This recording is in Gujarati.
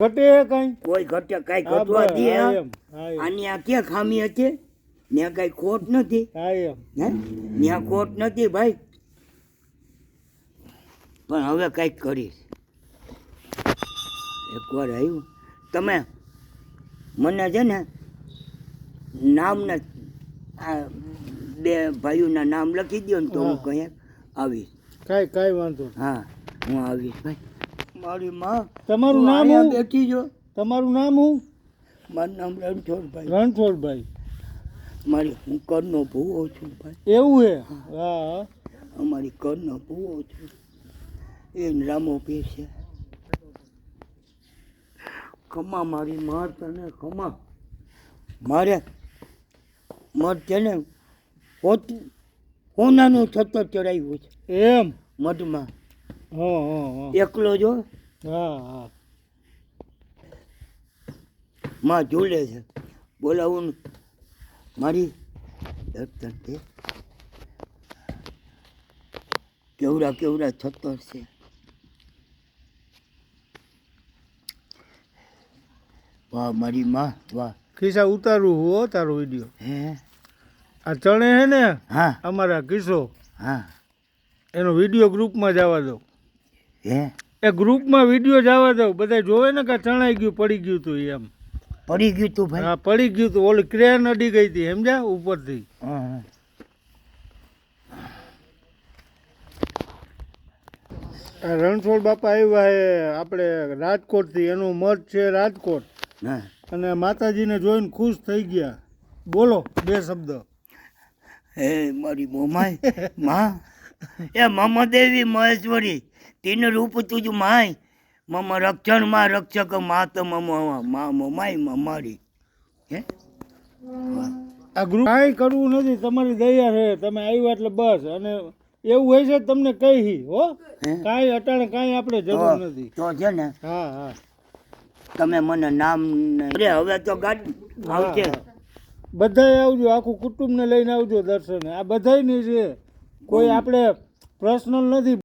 ઘટે કઈ કોઈ ઘટે કઈ ઘટવા દે આની આ ક્યાં ખામી હતી ત્યાં કઈ ખોટ નથી હે ત્યાં ખોટ નથી ભાઈ પણ હવે કઈક કરીશ એકવાર આવ્યું તમે મને છે ને નામના આ બે ભાઈઓના નામ લખી દો ને તો હું કંઈક આવીશ કઈ વાંધો હા હું આવીશ ભાઈ મારી માં તમારું નામ શું બેઠી જો તમારું નામ શું મારું નામ રણછોડભાઈ રણછોડભાઈ મારી હું કરનો ભૂવો છું ભાઈ એવું હે હા અમારી કરનો ભૂવો છું એ રામો પીર છે ખમા મારી માર તને ખમા મારે મર છે ને હોનાનું છત્ર ચડાવ્યું છે એમ મઢમાં હા એકલો જો હા માં ઝૂલે છે બોલાવું ને મારી દર્શન છે કેવડા કેવડા છત્તર છે વાહ મારી માં વાહ ખિસ્સા ઉતારું હો તારો વિડીયો હે આ ચણે હે ને હા અમારા કિસ્સો હા એનો વિડીયો ગ્રુપમાં જવા દો હે એ ગ્રુપમાં વિડીયો જવા દો બધા જોવે ને કે ચણાઈ ગયું પડી ગયું તું એમ પડી ગયું તું ભાઈ હા પડી ગયું તું ઓલી ક્રેન અડી ગઈ હતી સમજ્યા ઉપરથી હા આ રણછોડ બાપા આવ્યા હે આપણે રાજકોટથી એનું મઠ છે રાજકોટ હા અને માતાજીને જોઈને ખુશ થઈ ગયા બોલો બે શબ્દ હે મારી મોમાય માં એ મમ દેવી મહેશ્વરી તીન રૂપ તુજ માય મમ રક્ષણ માં રક્ષક માત મમ મા મોમાય મમારી હે આ ગ્રુપ કાંઈ કરવું નથી તમારી દયા છે તમે આવ્યા એટલે બસ અને એવું હોય છે તમને કહી હો કાંઈ અટાણે કાંઈ આપણે જરૂર નથી તો છે ને હા હા તમે મને નામ અરે હવે તો ગાડી આવશે બધાય આવજો આખું કુટુંબને લઈને આવજો દર્શને આ બધાયની છે કોઈ આપણે પર્સનલ નથી